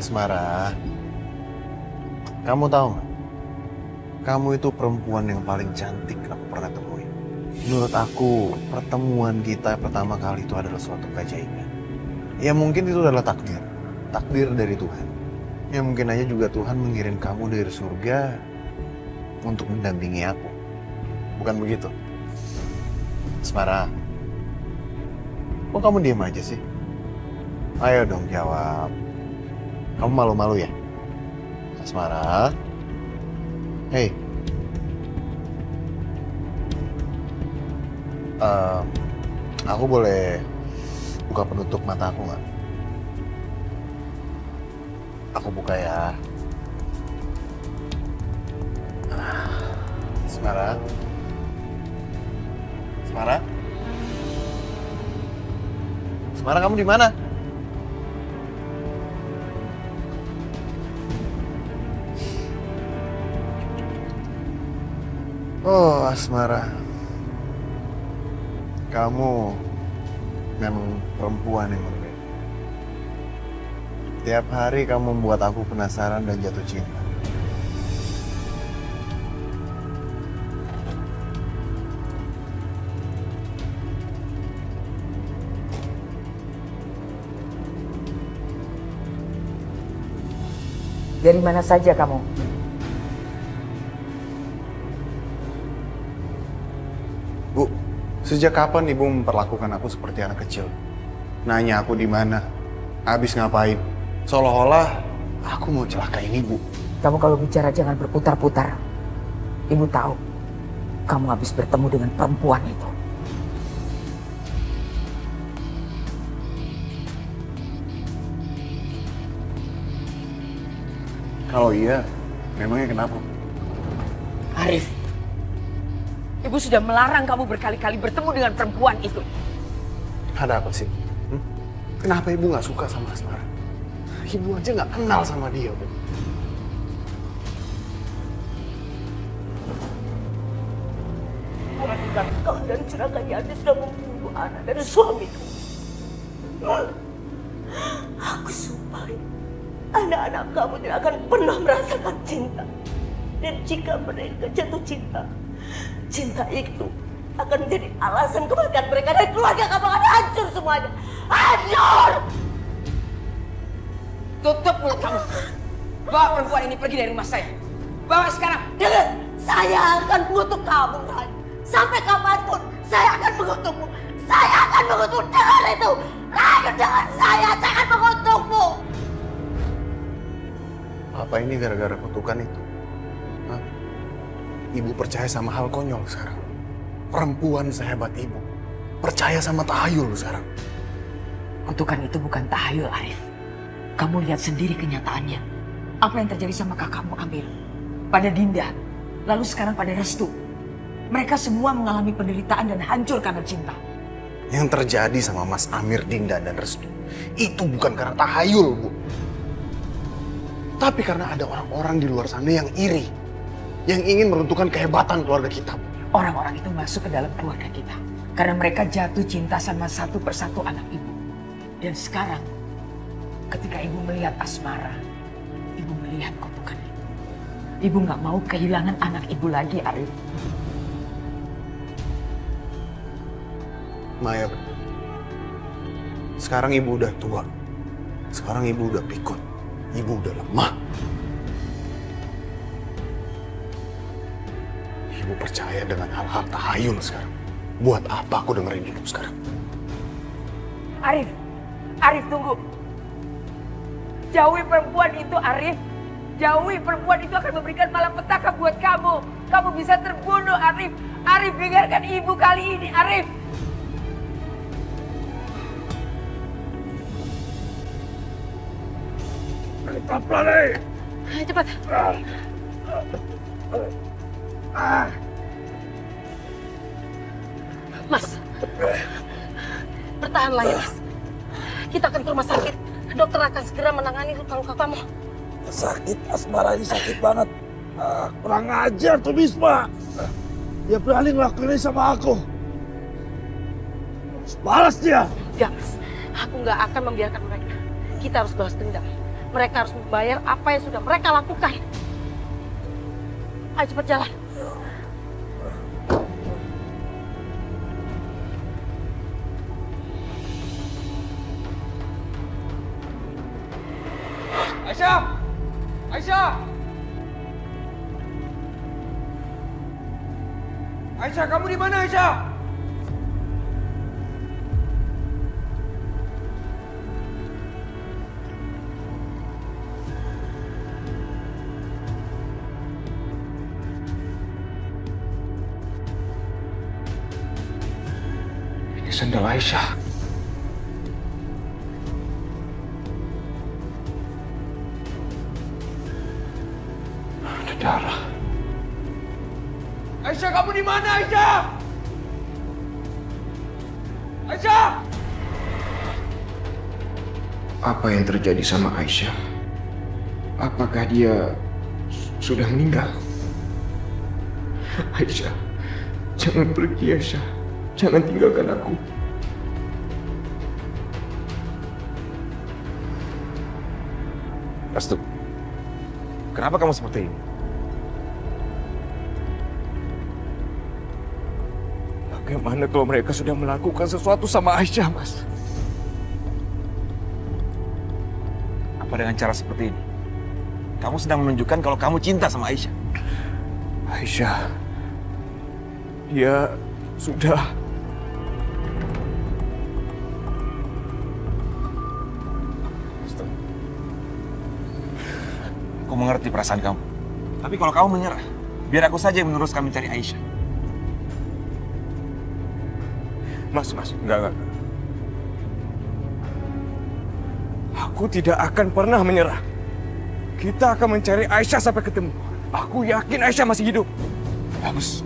Asmara, kamu tahu nggak? Kamu itu perempuan yang paling cantik aku pernah temui. Menurut aku, pertemuan kita pertama kali itu adalah suatu keajaiban. Ya mungkin itu adalah takdir. Takdir dari Tuhan. Ya mungkin aja juga Tuhan mengirim kamu dari surga untuk mendampingi aku. Bukan begitu? Asmara, kok kamu diam aja sih? Ayo dong jawab. Kamu malu-malu ya? Asmara? Hei. Aku boleh buka penutup mata aku nggak? Aku buka ya. Asmara? Asmara? Asmara, kamu di mana? Oh, Asmara. Kamu memang perempuan yang berbeda. Tiap hari kamu membuat aku penasaran dan jatuh cinta. Dari mana saja kamu? Bu, sejak kapan Ibu memperlakukan aku seperti anak kecil? Nanya aku di mana, habis ngapain? Seolah-olah aku mau celakain Ibu. Kamu kalau bicara jangan berputar-putar. Ibu tahu, kamu habis bertemu dengan perempuan itu. Kalau iya, memangnya kenapa? Arif, Ibu sudah melarang kamu berkali-kali bertemu dengan perempuan itu. Ada apa sih? Kenapa Ibu nggak suka sama Asmara? Ibu aja nggak kenal sama dia, Bu. Bukan kau dan Juragan Yadi sudah membunuh anak dari suamiku. Aku sumpah, anak-anak kamu tidak akan pernah merasakan cinta. Dan jika mereka jatuh cinta, cinta itu akan menjadi alasan kematian mereka dan keluarga kamu akan hancur semuanya. Hancur! Tutup mulut kamu. Bawa perempuan ini pergi dari rumah saya. Bawa sekarang. Dengar, saya akan mengutuk kamu, Rai. Sampai kapanpun, saya akan mengutukmu. Saya akan mengutuk. Dengar itu. Rai, dengar saya akan mengutukmu. Apa ini gara-gara kutukan itu? Hah? Ibu percaya sama hal konyol sekarang. Perempuan sehebat Ibu percaya sama tahayul sekarang. Kutukan itu bukan tahayul, Arif. Kamu lihat sendiri kenyataannya. Apa yang terjadi sama kakakmu Amir, pada Dinda, lalu sekarang pada Restu. Mereka semua mengalami penderitaan dan hancur karena cinta. Yang terjadi sama Mas Amir, Dinda, dan Restu itu bukan karena tahayul, Bu. Tapi karena ada orang-orang di luar sana yang iri. Yang ingin meruntuhkan kehebatan keluarga kita, Bu. Orang-orang itu masuk ke dalam keluarga kita. Karena mereka jatuh cinta sama satu persatu anak ibu. Dan sekarang, ketika ibu melihat Asmara, ibu melihat kutukan itu. Ibu nggak mau kehilangan anak ibu lagi, Arif. Maya betul. Sekarang Ibu udah tua. Sekarang Ibu udah pikun. Ibu udah lemah. Ibu percaya dengan hal-hal tahayul sekarang. Buat apa aku dengerin Ibu sekarang? Arif, Arif tunggu. Jauhi perempuan itu, Arif. Jauhi perempuan itu akan memberikan malapetaka buat kamu. Kamu bisa terbunuh, Arif. Arif, dengarkan ibu kali ini, Arif. Cepat, Lali. Cepat. Mas, bertahanlah ya, Mas. Kita akan ke rumah sakit. Dokter akan segera menangani luka-luka kamu. Sakit, Asmara ini sakit banget. Kurang ajar tuh Bisma. Dia berani ngelakuin ini sama aku. Harus balas dia. Enggak, Mas. Aku nggak akan membiarkan mereka. Kita harus balas dendam. Mereka harus membayar apa yang sudah mereka lakukan. Ayo cepat jalan. Aisyah! Aisyah! Aisyah, kamu di mana, Aisyah? Ini sandal Aisyah. Ada darah. Aisyah, kamu di mana, Aisyah? Aisyah! Apa yang terjadi sama Aisyah? Apakah dia sudah meninggal? Aisyah, jangan pergi, Aisyah. Jangan tinggalkan aku. Restu, kenapa kamu seperti ini? Bagaimana kalau mereka sudah melakukan sesuatu sama Aisyah, Mas? Apa dengan cara seperti ini? Kamu sedang menunjukkan kalau kamu cinta sama Aisyah. Aisyah, dia sudah... Aku mengerti perasaan kamu. Tapi kalau kamu menyerah, biar aku saja yang meneruskan mencari Aisyah. Mas, enggak. Aku tidak akan pernah menyerah. Kita akan mencari Aisyah sampai ketemu. Aku yakin Aisyah masih hidup. Bagus.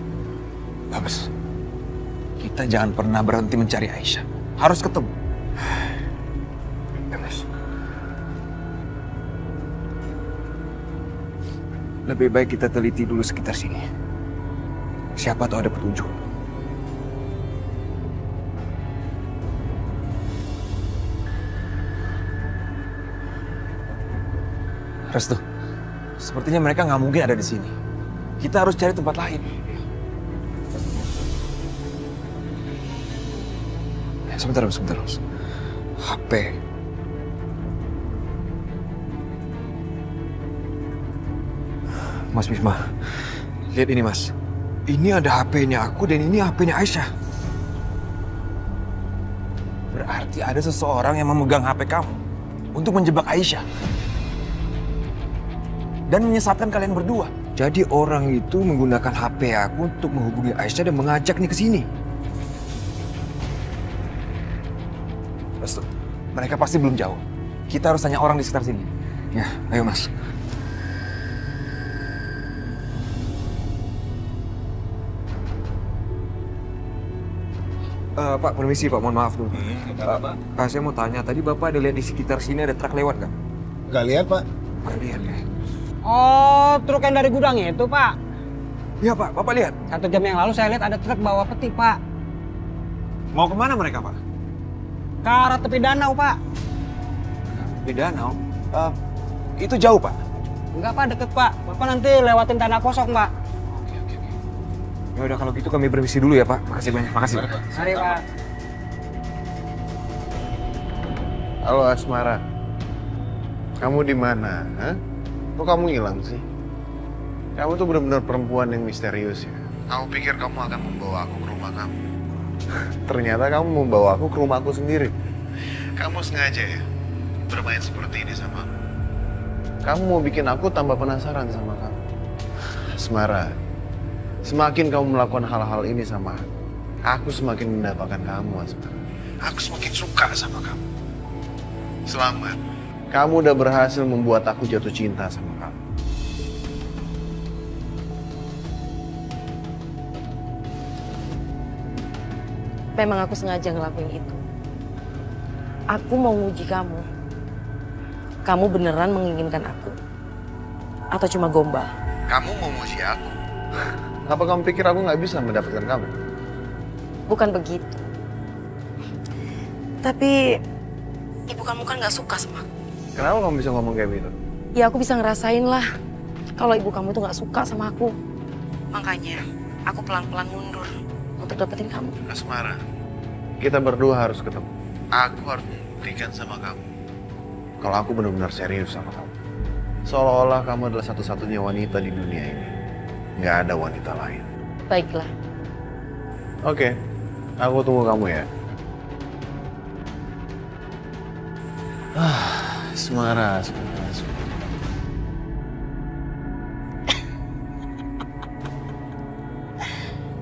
Kita jangan pernah berhenti mencari Aisyah. Harus ketemu. Bagus. Lebih baik kita teliti dulu sekitar sini. Siapa tahu ada petunjuk. Restu, sepertinya mereka nggak mungkin ada di sini. Kita harus cari tempat lain. Sebentar. HP. Mas Bisma, lihat ini, Mas. Ini ada HP-nya aku dan ini HP-nya Aisyah. Berarti ada seseorang yang memegang HP kamu untuk menjebak Aisyah. Dan menyesatkan kalian berdua. Jadi orang itu menggunakan HP aku untuk menghubungi Aisyah dan mengajaknya ke sini. Restu, mereka pasti belum jauh. Kita harus tanya orang di sekitar sini. Ya, ayo Mas. Pak, permisi Pak, mohon maaf dulu. Pak, saya mau tanya, tadi Bapak ada lihat di sekitar sini ada truk lewat kan? Gak lihat, Pak. Nggak lihat ya? Oh, truk yang dari gudang itu, Pak. Iya Pak, Bapak lihat? 1 jam yang lalu saya lihat ada truk bawa peti, Pak. Mau kemana mereka, Pak? Ke arah tepi danau, Pak. Di danau? Itu jauh, Pak? Enggak, Pak, deket, Pak. Bapak nanti lewatin tanah kosong, Pak. Oke. Ya udah kalau gitu kami permisi dulu ya Pak. Makasih banyak. Makasih. Mari, Pak. Halo Asmara. Kamu di mana? Hah? Kok kamu hilang sih? Kamu tuh benar-benar perempuan yang misterius ya. Kamu pikir kamu akan membawa aku ke rumah kamu? Ternyata kamu membawa aku ke rumahku sendiri. Kamu sengaja ya bermain seperti ini sama aku. Kamu mau bikin aku tambah penasaran sama kamu. Asmara, semakin kamu melakukan hal-hal ini sama aku semakin mendapatkan kamu, Asmara. Aku semakin suka sama kamu. Selamat. Kamu udah berhasil membuat aku jatuh cinta sama kamu. Memang aku sengaja ngelakuin itu. Aku mau nguji kamu. Kamu beneran menginginkan aku? Atau cuma gombal? Kamu mau nguji aku? Apa kamu pikir aku nggak bisa mendapatkan kamu? Bukan begitu. Tapi ibu kamu kan nggak suka sama aku. Kenapa kamu bisa ngomong kayak gitu? Ya aku bisa ngerasain lah kalau ibu kamu itu nggak suka sama aku. Makanya aku pelan-pelan mundur untuk dapetin kamu. Asmara, kita berdua harus ketemu. Aku harus membuktikan sama kamu kalau aku benar-benar serius sama kamu. Seolah-olah kamu adalah satu-satunya wanita di dunia ini. Nggak ada wanita lain. Baiklah. Oke, aku tunggu kamu ya. Asmara.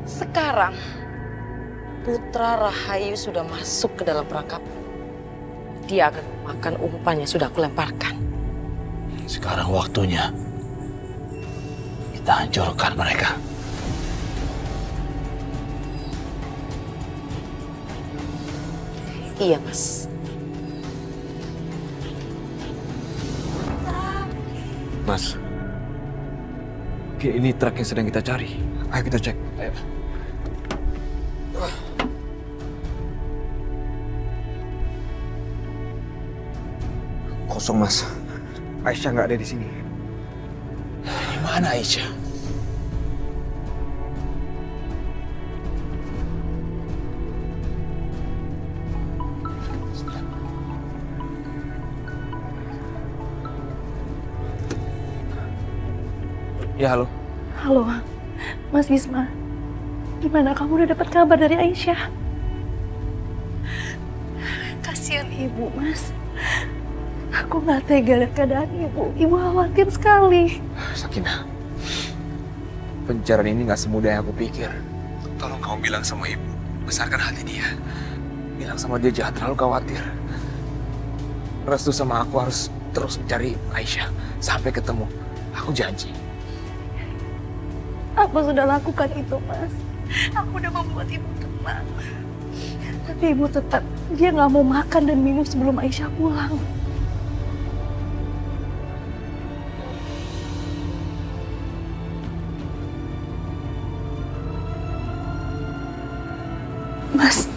Sekarang Putra Rahayu sudah masuk ke dalam perangkap. Dia akan makan umpan yang sudah aku lemparkan. Sekarang waktunya kita hancurkan mereka. Iya, Mas. Mas, ini truk yang sedang kita cari. Ayo kita cek. Ayo. Kosong, Mas. Aisyah nggak ada di sini. Di mana Aisyah? Ya, halo. Halo, Mas Wisma. Gimana kamu udah dapat kabar dari Aisyah? Kasihan ibu, Mas. Aku nggak tega lihat keadaan ibu. Ibu khawatir sekali. Sakinah, pencarian ini nggak semudah yang aku pikir. Tolong kamu bilang sama ibu, besarkan hati dia. Bilang sama dia jangan terlalu khawatir. Restu sama aku harus terus mencari Aisyah sampai ketemu. Aku janji. Aku sudah lakukan itu, Mas. Aku udah membuat ibu tenang. Tapi ibu tetap, dia nggak mau makan dan minum sebelum Aisyah pulang. Mas.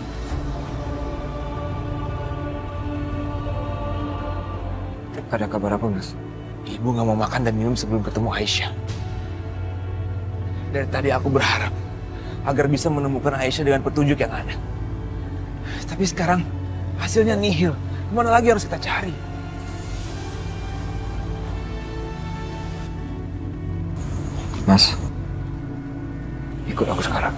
Ada kabar apa, Mas? Ibu nggak mau makan dan minum sebelum ketemu Aisyah. Dari tadi aku berharap agar bisa menemukan Aisyah dengan petunjuk yang ada. Tapi sekarang hasilnya nihil. Kemana lagi harus kita cari? Mas, ikut aku sekarang.